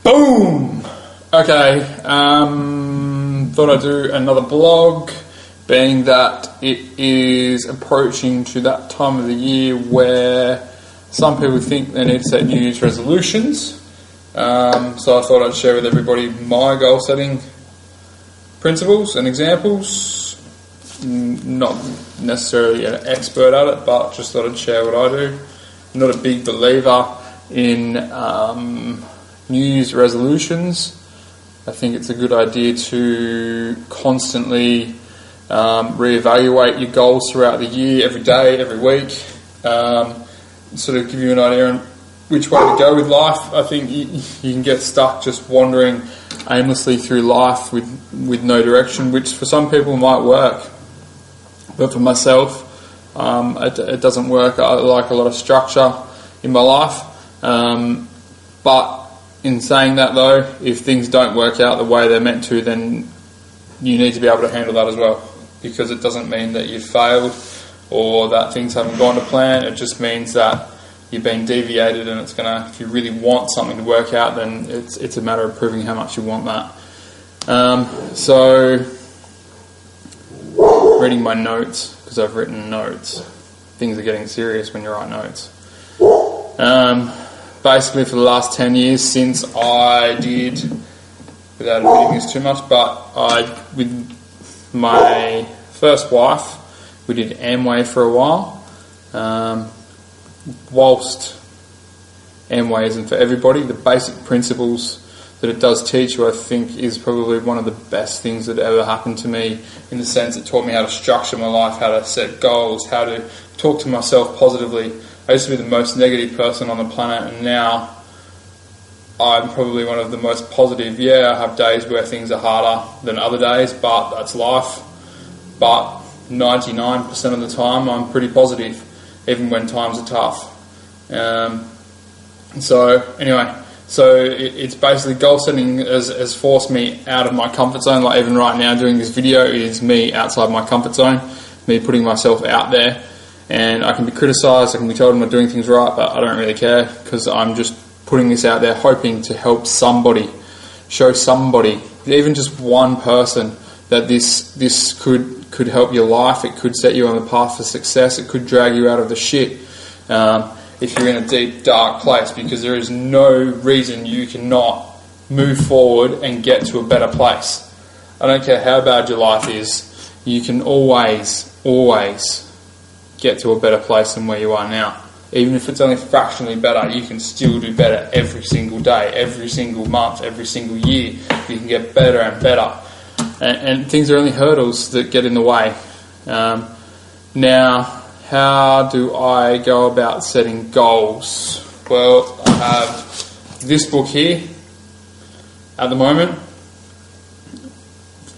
Boom! Okay, thought I'd do another blog, being that it is approaching to that time of the year where some people think they need to set New Year's resolutions. So I thought I'd share with everybody my goal setting principles and examples. Not necessarily an expert at it, but just thought I'd share what I do. I'm not a big believer in New Year's resolutions. I think it's a good idea to constantly reevaluate your goals throughout the year, every day, every week. Sort of give you an idea on which way to go with life. I think you can get stuck just wandering aimlessly through life with no direction, which for some people might work. But for myself, it doesn't work. I like a lot of structure in my life. But in saying that though, if things don't work out the way they're meant to, then you need to be able to handle that as well. Because it doesn't mean that you've failed or that things haven't gone to plan. It just means that you've been deviated, and it's gonna, if you really want something to work out, then it's a matter of proving how much you want that. So reading my notes, because I've written notes. Things are getting serious when you write notes. Basically for the last 10 years since I did, without admitting this too much, but with my first wife, we did Amway for a while. Whilst Amway isn't for everybody, the basic principles that it does teach you, I think, is probably one of the best things that ever happened to me, in the sense it taught me how to structure my life, how to set goals, how to talk to myself positively. I used to be the most negative person on the planet, and now I'm probably one of the most positive. Yeah, I have days where things are harder than other days, but that's life. But 99% of the time I'm pretty positive, even when times are tough. So it's basically goal setting has forced me out of my comfort zone. Like even right now doing this video is me outside my comfort zone, me putting myself out there. And I can be criticised, I can be told I'm not doing things right, but I don't really care, because I'm just putting this out there hoping to help somebody, show somebody, even just one person, that this could help your life. It could set you on the path for success. It could drag you out of the shit if you're in a deep, dark place, because there is no reason you cannot move forward and get to a better place. I don't care how bad your life is, you can always get to a better place than where you are now. Even if it's only fractionally better, you can still do better every single day, every single month, every single year. You can get better and better. And things are only hurdles that get in the way. Now, how do I go about setting goals? Well, I have this book here at the moment.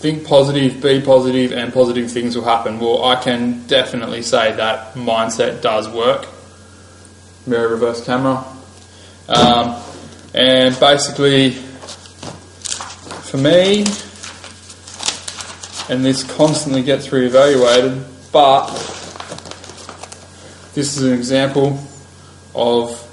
Think positive, be positive, and positive things will happen. Well, I can definitely say that mindset does work. Mirror reverse camera. And basically, for me, and this constantly gets reevaluated, but this is an example of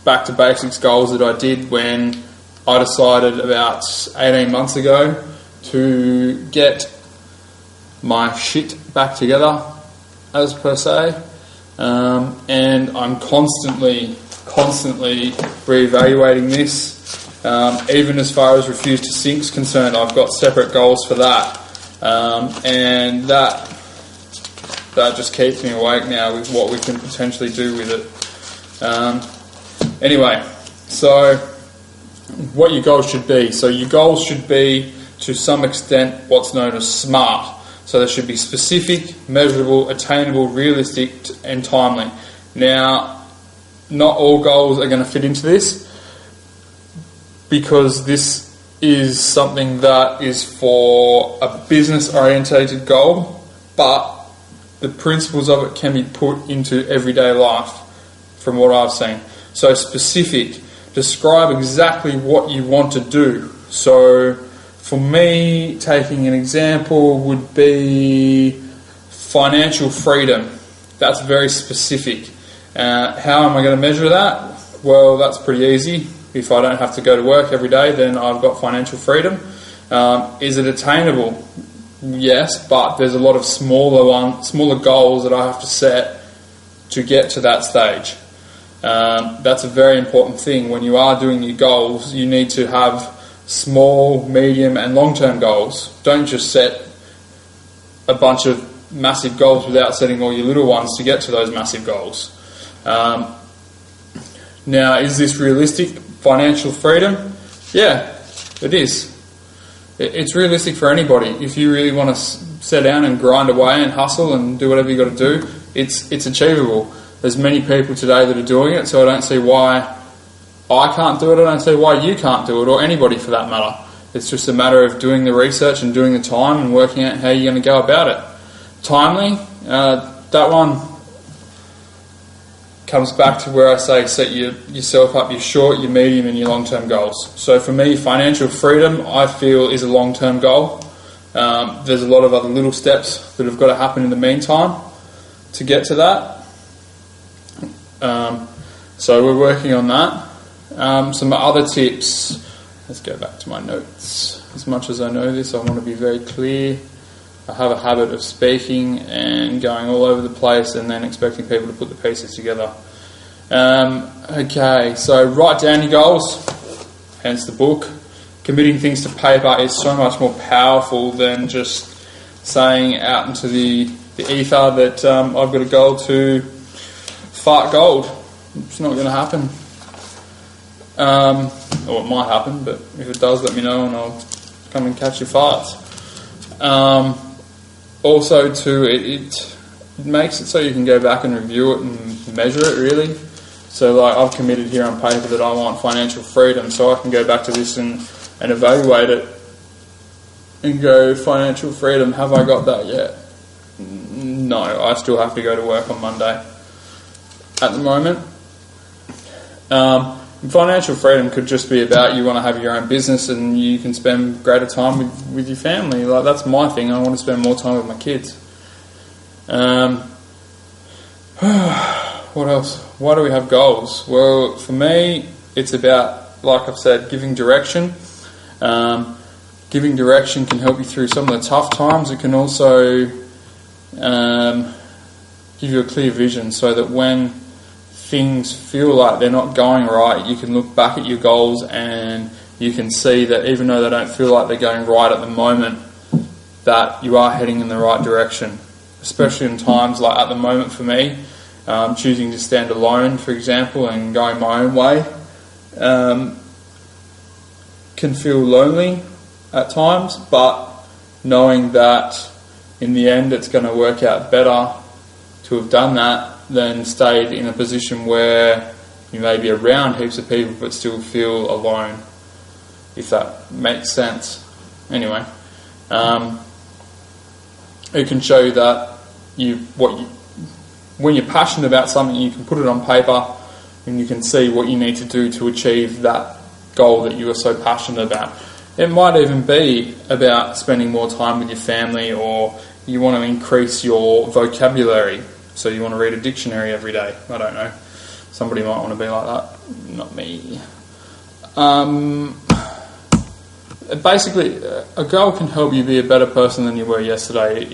back to basics goals that I did when I decided about 18 months ago to get my shit back together, as per se, and I'm constantly reevaluating this. Even as far as Refuse to Sink's concerned, I've got separate goals for that, and that just keeps me awake now with what we can potentially do with it. Anyway, so what your goals should be. So your goals should be, to some extent, what's known as SMART. So they should be specific, measurable, attainable, realistic, and timely. Now, not all goals are going to fit into this, because this is something that is for a business-orientated goal, but the principles of it can be put into everyday life, from what I've seen. So specific, describe exactly what you want to do. So for me, taking an example would be financial freedom. That's very specific. How am I going to measure that? Well, that's pretty easy. If I don't have to go to work every day, then I've got financial freedom. Is it attainable? Yes, but there's a lot of smaller goals that I have to set to get to that stage. That's a very important thing. When you are doing your goals, you need to have small, medium and long-term goals. Don't just set a bunch of massive goals without setting all your little ones to get to those massive goals. Now, is this realistic? Financial freedom? Yeah, it is. It's realistic for anybody. If you really want to sit down and grind away and hustle and do whatever you got to do, it's achievable. There's many people today that are doing it, so I don't see why I can't do it. I don't see why you can't do it, or anybody for that matter. It's just a matter of doing the research and doing the time and working out how you're going to go about it. Timely, that one comes back to where I say set yourself up your short, your medium and your long-term goals. So for me, financial freedom, I feel, is a long-term goal. There's a lot of other little steps that have got to happen in the meantime to get to that. So we're working on that. Some other tips. Let's go back to my notes. As much as I know this, I want to be very clear. I have a habit of speaking and going all over the place and then expecting people to put the pieces together. Okay, so write down your goals, hence the book. Committing things to paper is so much more powerful than just saying out into the ether that I've got a goal to fart gold. It's not going to happen. Or it might happen, but if it does, let me know and I'll come and catch your farts. Also, too, it makes it so you can go back and review it and measure it, really. So, like, I've committed here on paper that I want financial freedom, so I can go back to this and evaluate it and go, financial freedom, have I got that yet? No, I still have to go to work on Monday at the moment. Financial freedom could just be about you want to have your own business and you can spend greater time with your family. Like, that's my thing. I want to spend more time with my kids. What else? Why do we have goals? Well, for me, it's about, like I've said, giving direction. Giving direction can help you through some of the tough times. It can also give you a clear vision so that when things feel like they're not going right, you can look back at your goals and you can see that even though they don't feel like they're going right at the moment, that you are heading in the right direction. Especially in times like at the moment for me, choosing to stand alone, for example, and going my own way can feel lonely at times, but knowing that in the end it's going to work out better to have done that than stayed in a position where you may be around heaps of people but still feel alone, if that makes sense. Anyway, it can show you that when you're passionate about something, you can put it on paper and you can see what you need to do to achieve that goal that you are so passionate about. It might even be about spending more time with your family, or you want to increase your vocabulary. So you want to read a dictionary every day. I don't know. Somebody might want to be like that. Not me. Basically, a goal can help you be a better person than you were yesterday.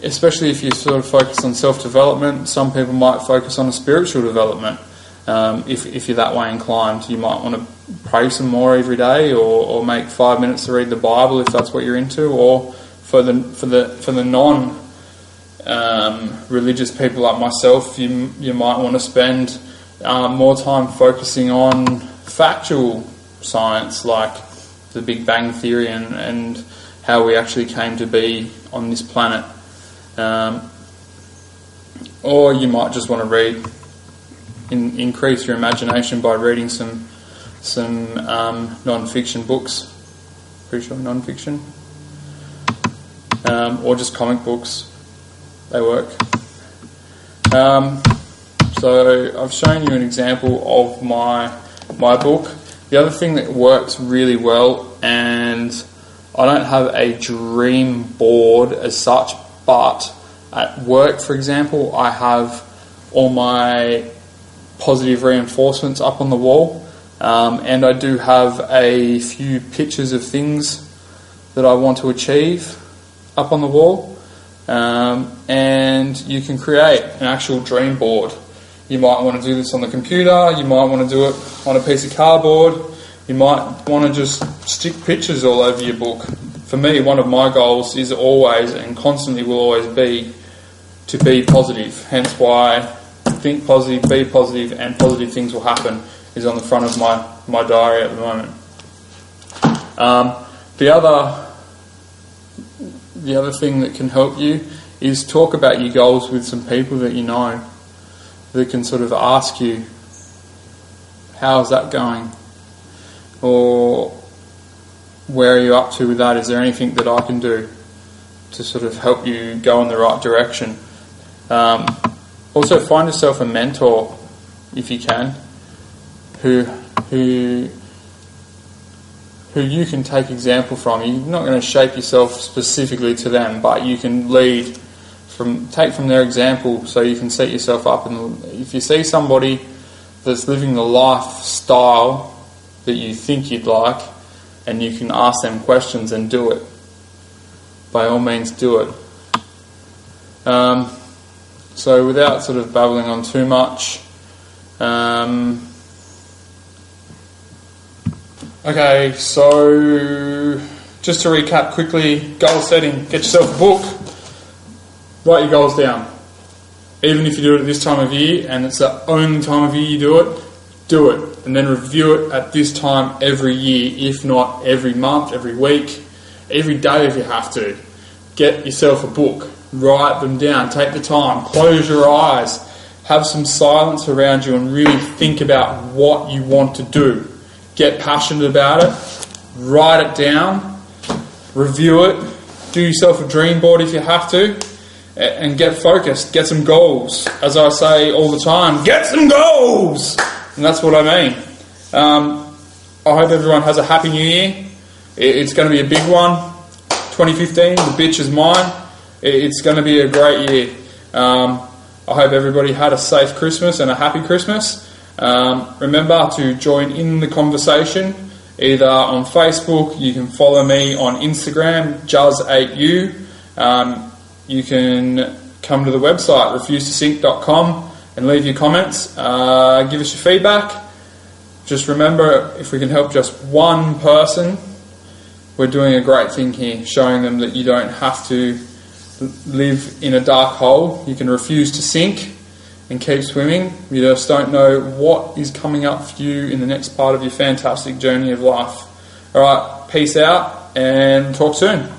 Especially if you sort of focus on self-development. Some people might focus on a spiritual development. If you're that way inclined, you might want to pray some more every day, or make 5 minutes to read the Bible if that's what you're into. Or for the non religious people like myself, you might want to spend more time focusing on factual science, like the Big Bang Theory and how we actually came to be on this planet. Or you might just want to read, increase your imagination by reading some non-fiction books. Pretty sure non-fiction. Or just comic books. They work. So I've shown you an example of my book. The other thing that works really well, and I don't have a dream board as such, but at work, for example, I have all my positive reinforcements up on the wall. And I do have a few pictures of things that I want to achieve up on the wall. And you can create an actual dream board. You might want to do this on the computer, you might want to do it on a piece of cardboard, you might want to just stick pictures all over your book. For me, one of my goals is always and constantly will always be to be positive. Hence why think positive, be positive, and positive things will happen is on the front of my diary at the moment. The other thing that can help you is talk about your goals with some people that you know that can sort of ask you, how's that going? Or where are you up to with that? Is there anything that I can do to sort of help you go in the right direction? Also find yourself a mentor if you can, who you can take example from. You're not going to shape yourself specifically to them, but you can take from their example so you can set yourself up. And if you see somebody that's living the lifestyle that you think you'd like, and you can ask them questions and do it, by all means do it. So without sort of babbling on too much, okay, so just to recap quickly, goal setting, get yourself a book, write your goals down. Even if you do it at this time of year and it's the only time of year you do it, and then review it at this time every year, if not every month, every week, every day if you have to. Get yourself a book, write them down, take the time, close your eyes, have some silence around you and really think about what you want to do. Get passionate about it, write it down, review it, do yourself a dream board if you have to, and get focused, get some goals. As I say all the time, get some goals! And that's what I mean. I hope everyone has a happy new year. It's going to be a big one. 2015, the bitch is mine. It's going to be a great year. I hope everybody had a safe Christmas and a happy Christmas. Remember to join in the conversation either on Facebook. You can follow me on Instagram, Juz8U. You can come to the website, refusetosync.com, and leave your comments. Give us your feedback. Just remember, if we can help just one person, we're doing a great thing here, showing them that you don't have to live in a dark hole. You can refuse to sink and keep swimming. You just don't know what is coming up for you in the next part of your fantastic journey of life. Alright, peace out and talk soon.